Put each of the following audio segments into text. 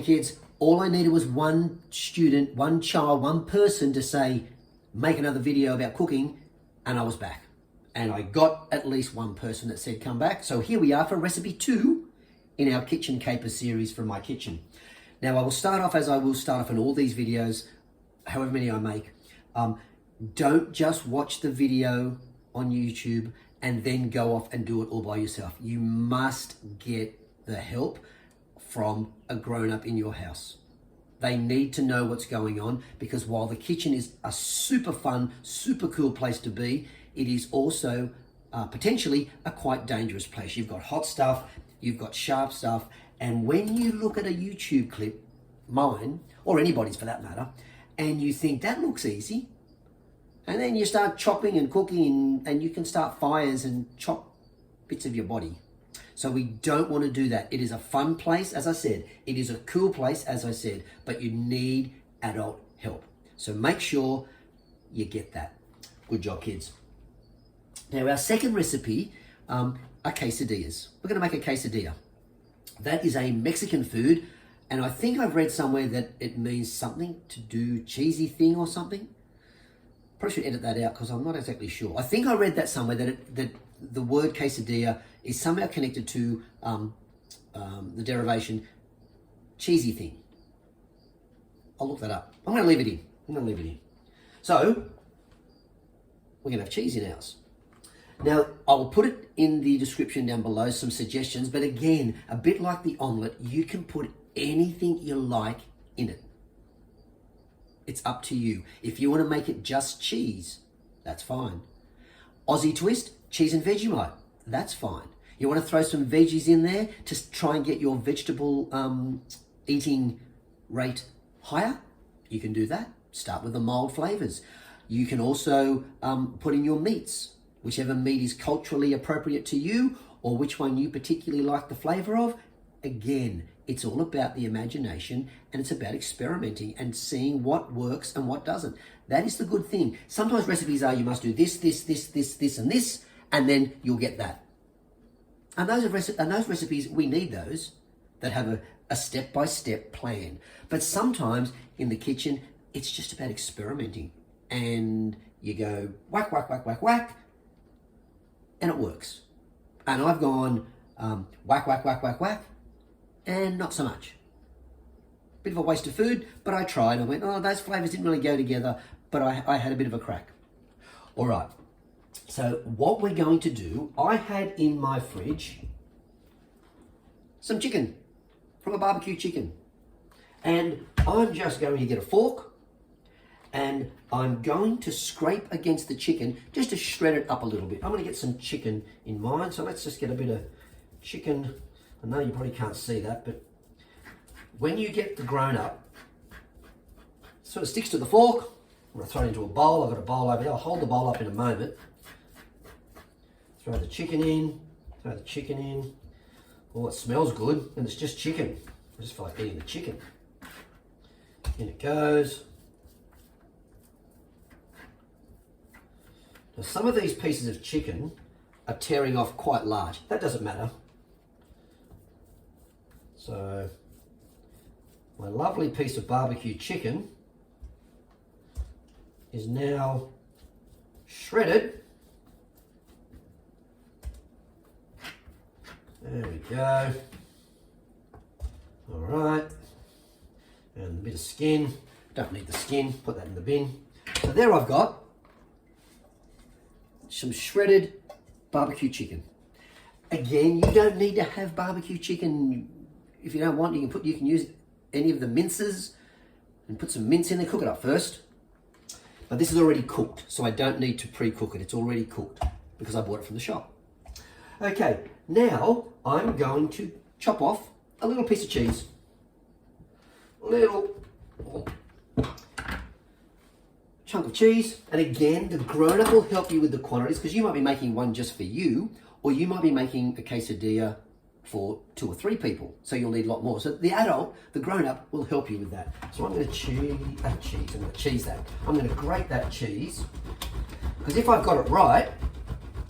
Okay, kids, all I needed was one student, one child, one person to say, make another video about cooking, and I was back. And I got at least one person that said come back. So here we are for recipe 2 in our Kitchen Caper series from my kitchen. Now I will start off as I will start off in all these videos, however many I make. Don't just watch the video on YouTube and then go off and do it all by yourself. You must get the help from a grown-up in your house. They need to know what's going on, because while the kitchen is a super fun, super cool place to be, it is also potentially a quite dangerous place. You've got hot stuff, you've got sharp stuff, and when you look at a YouTube clip, mine, or anybody's for that matter, and you think that looks easy, and then you start chopping and cooking and you can start fires and chop bits of your body. So we don't want to do that. It is a fun place, as I said. It is a cool place, as I said, but you need adult help. So make sure you get that. Good job, kids. Now, our second recipe are quesadillas. We're going to make a quesadilla. That is a Mexican food, and I think I've read somewhere that it means something to do cheesy thing or something. Probably should edit that out because I'm not exactly sure. I think I read that somewhere that the word quesadilla is somehow connected to the derivation cheesy thing. I'll look that up. I'm going to leave it in. So we're going to have cheese in ours. Now, I will put it in the description down below, some suggestions, but again, a bit like the omelette, you can put anything you like in it. It's up to you. If you want to make it just cheese, that's fine. Aussie twist, cheese and Vegemite, that's fine. You want to throw some veggies in there to try and get your vegetable eating rate higher? You can do that. Start with the mild flavors. You can also put in your meats, whichever meat is culturally appropriate to you or which one you particularly like the flavor of. Again, it's all about the imagination and it's about experimenting and seeing what works and what doesn't. That is the good thing. Sometimes recipes are you must do this, and this, and then you'll get that. And those recipes, we need those that have a step-by-step plan. But sometimes in the kitchen, it's just about experimenting. And you go whack, whack, whack, whack, whack, and it works. And I've gone whack, whack, whack, whack, whack, and not so much. Bit of a waste of food, but I tried. I went, oh, those flavors didn't really go together, but I had a bit of a crack. All right, so what we're going to do, I had in my fridge some chicken from a barbecue chicken. And I'm just going to get a fork and I'm going to scrape against the chicken just to shred it up a little bit. I'm going to get some chicken in mine, so let's just get a bit of chicken. I know you probably can't see that, but when you get the grown up, it sort of sticks to the fork. I'm going to throw it into a bowl. I've got a bowl over there. I'll hold the bowl up in a moment. Throw the chicken in. Oh, it smells good, and it's just chicken. I just feel like eating the chicken. In it goes. Now, some of these pieces of chicken are tearing off quite large. That doesn't matter. So, my lovely piece of barbecue chicken is now shredded. There we go. All right. And a bit of skin. Don't need the skin, put that in the bin. So there I've got some shredded barbecue chicken. Again, you don't need to have barbecue chicken. If you don't want, you can use any of the minces and put some mince in there, cook it up first. But this is already cooked, so I don't need to pre-cook it. It's already cooked because I bought it from the shop. Okay, now I'm going to chop off a little piece of cheese. Little chunk of cheese. And again, the grown-up will help you with the quantities because you might be making one just for you, or you might be making a quesadilla for 2 or 3 people, so you'll need a lot more. So the adult, the grown-up, will help you with that. So I'm going to cheese that. I'm going to grate that cheese, because if I've got it right,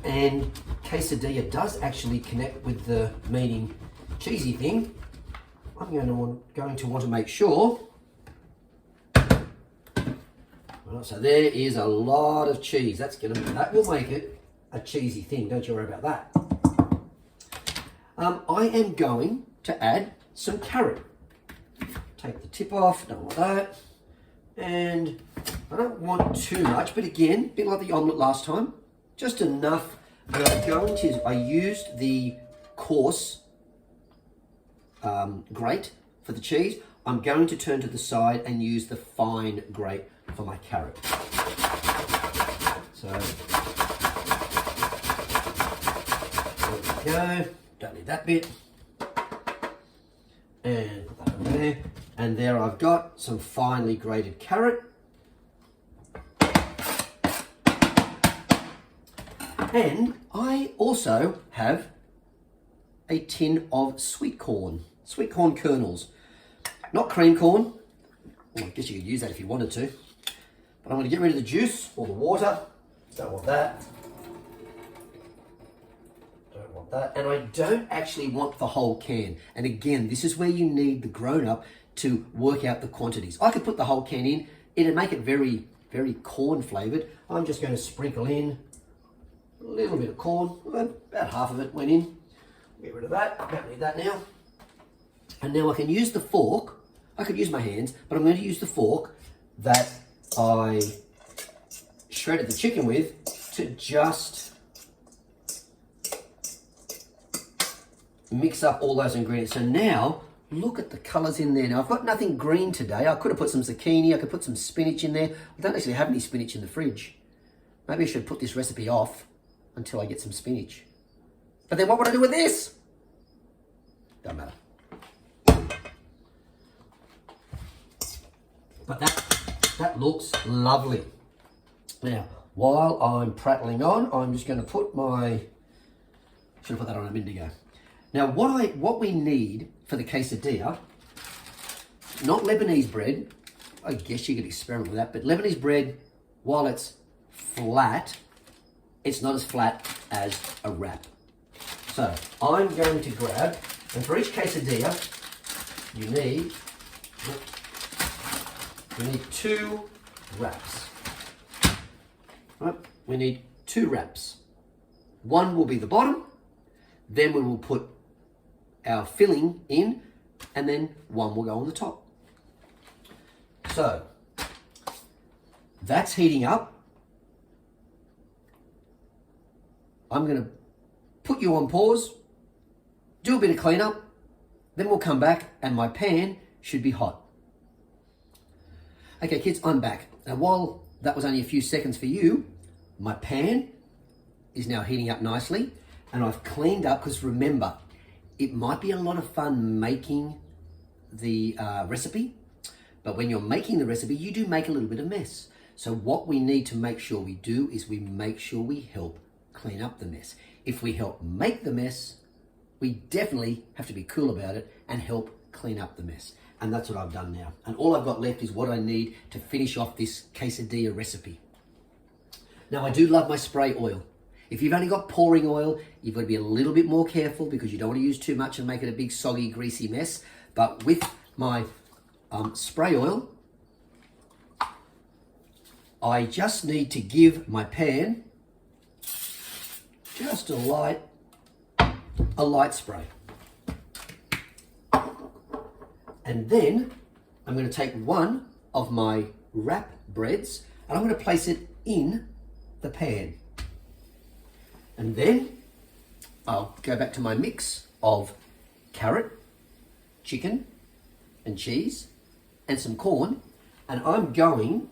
and quesadilla does actually connect with the meaning cheesy thing, I'm going to want to make sure. Well, so there is a lot of cheese. That will make it a cheesy thing. Don't you worry about that. I am going to add some carrot. Take the tip off. Don't want that. And I don't want too much, but again, a bit like the omelette last time, just enough that I used the coarse grate for the cheese. I'm going to turn to the side and use the fine grate for my carrot. So, there we go. Don't need that bit. And put that over there. And there I've got some finely grated carrot. And I also have a tin of sweet corn kernels. Not cream corn. Well, I guess you could use that if you wanted to. But I'm going to get rid of the juice or the water. Don't want that. Don't want that. And I don't actually want the whole can. And again, this is where you need the grown-up to work out the quantities. I could put the whole can in. It'd make it very, very corn flavored. I'm just going to sprinkle in a little bit of corn. About half of it went in. Get rid of that. Don't need that now. And now I can use the fork. I could use my hands, but I'm going to use the fork that I shredded the chicken with to just mix up all those ingredients. So now, look at the colours in there. Now, I've got nothing green today. I could have put some zucchini. I could put some spinach in there. I don't actually have any spinach in the fridge. Maybe I should put this recipe off until I get some spinach. But then what would I do with this? Don't matter. But that looks lovely. Now, while I'm prattling on, I'm just going to put my... Should have put that on a minute ago. Now, what we need for the quesadilla, not Lebanese bread. I guess you could experiment with that, but Lebanese bread, while it's flat, it's not as flat as a wrap. So I'm going to grab, and for each quesadilla, you need 2 wraps. Right? We need 2 wraps. One will be the bottom, then we will put our filling in, and then one will go on the top. So that's heating up. I'm going to put you on pause, do a bit of cleanup, then we'll come back and my pan should be hot. Okay, kids, I'm back. Now, while that was only a few seconds for you, my pan is now heating up nicely, and I've cleaned up, because remember, it might be a lot of fun making the recipe, but when you're making the recipe, you do make a little bit of mess. So what we need to make sure we do is we make sure we help clean up the mess. If we help make the mess, we definitely have to be cool about it and help clean up the mess. And that's what I've done now. And all I've got left is what I need to finish off this quesadilla recipe. Now, I do love my spray oil. If you've only got pouring oil, you've got to be a little bit more careful because you don't want to use too much and make it a big, soggy, greasy mess. But with my spray oil, I just need to give my pan just a light spray. And then I'm going to take one of my wrap breads and I'm going to place it in the pan. And then I'll go back to my mix of carrot, chicken and cheese and some corn, and I'm going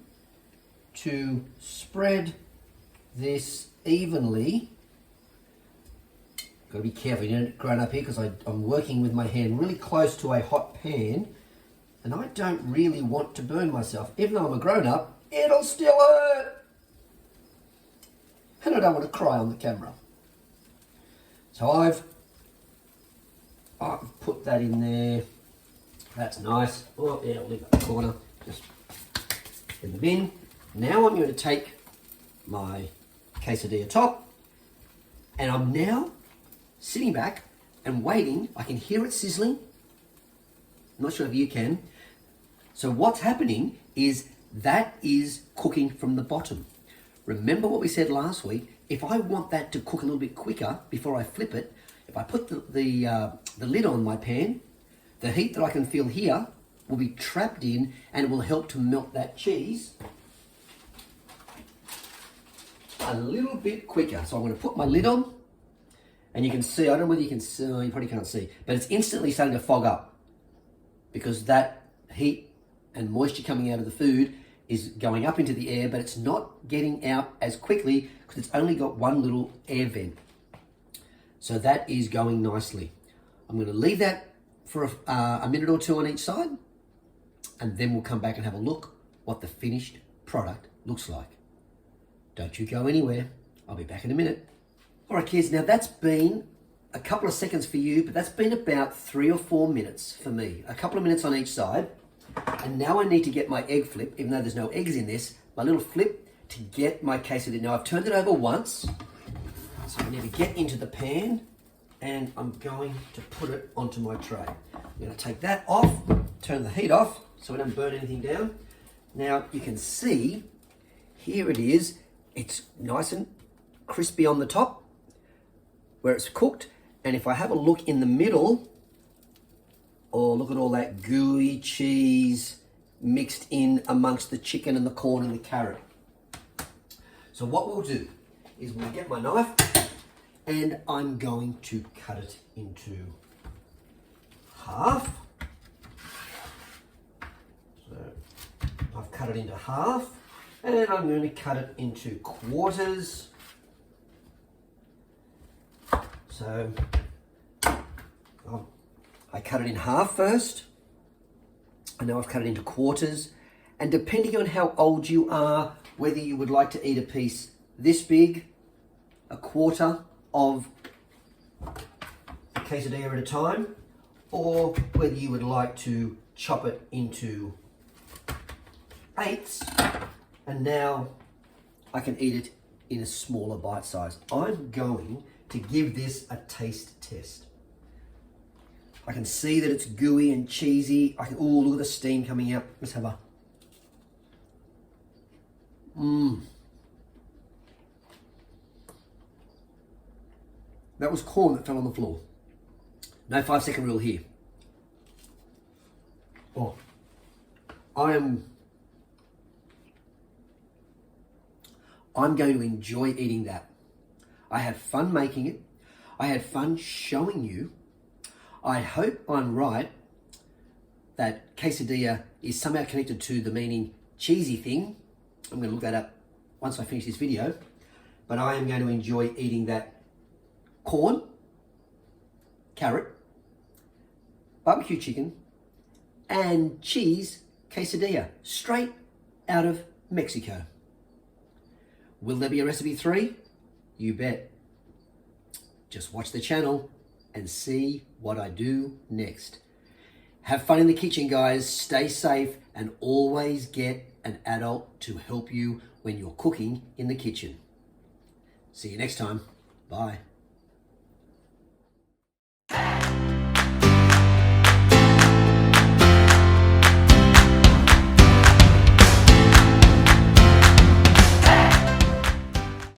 to spread this evenly. Got to be careful, you don't grind up here because I'm working with my hand really close to a hot pan and I don't really want to burn myself. Even though I'm a grown-up, it'll still hurt. And I don't want to cry on the camera. So I've put that in there. That's nice. Oh yeah, I'll leave that in the corner, just in the bin. Now I'm going to take my quesadilla top and I'm now sitting back and waiting. I can hear it sizzling I'm not sure if you can. So what's happening is that is cooking from the bottom. Remember what we said last week? If I want that to cook a little bit quicker before I flip it, if I put the lid on my pan, the heat that I can feel here will be trapped in and it will help to melt that cheese a little bit quicker. So I'm going to put my lid on and you can see, I don't know whether you can see, you probably can't see, but it's instantly starting to fog up because that heat and moisture coming out of the food is going up into the air, but it's not getting out as quickly because it's only got one little air vent. So that is going nicely. I'm going to leave that for a minute or two on each side, and then we'll come back and have a look what the finished product looks like. Don't you go anywhere. I'll be back in a minute. All right, kids, now that's been a couple of seconds for you, but that's been about 3 or 4 minutes for me. A couple of minutes on each side. And now I need to get my egg flip, even though there's no eggs in this, my little flip to get my quesadilla. Now I've turned it over once, so I need to get into the pan and I'm going to put it onto my tray. I'm going to take that off, turn the heat off so we don't burn anything down. Now you can see, here it is. It's nice and crispy on the top where it's cooked. And if I have a look in the middle, oh, look at all that gooey cheese mixed in amongst the chicken and the corn and the carrot. So what we'll do is we'll get my knife and I'm going to cut it into half. So I've cut it into half and I'm going to cut it into quarters. So I cut it in half first, and now I've cut it into quarters. And depending on how old you are, whether you would like to eat a piece this big, a quarter of a quesadilla at a time, or whether you would like to chop it into eighths, and now I can eat it in a smaller bite size. I'm going to give this a taste test. I can see that it's gooey and cheesy. Oh, look at the steam coming out. Let's have a... That was corn that fell on the floor. No 5-second rule here. Oh, I'm going to enjoy eating that. I had fun making it. I had fun showing you. I hope I'm right that quesadilla is somehow connected to the meaning cheesy thing. I'm going to look that up once I finish this video. But I am going to enjoy eating that corn, carrot, barbecue chicken, and cheese quesadilla straight out of Mexico. Will there be a recipe 3? You bet. Just watch the channel and see what I do next. Have fun in the kitchen, guys. Stay safe and always get an adult to help you when you're cooking in the kitchen. See you next time. Bye.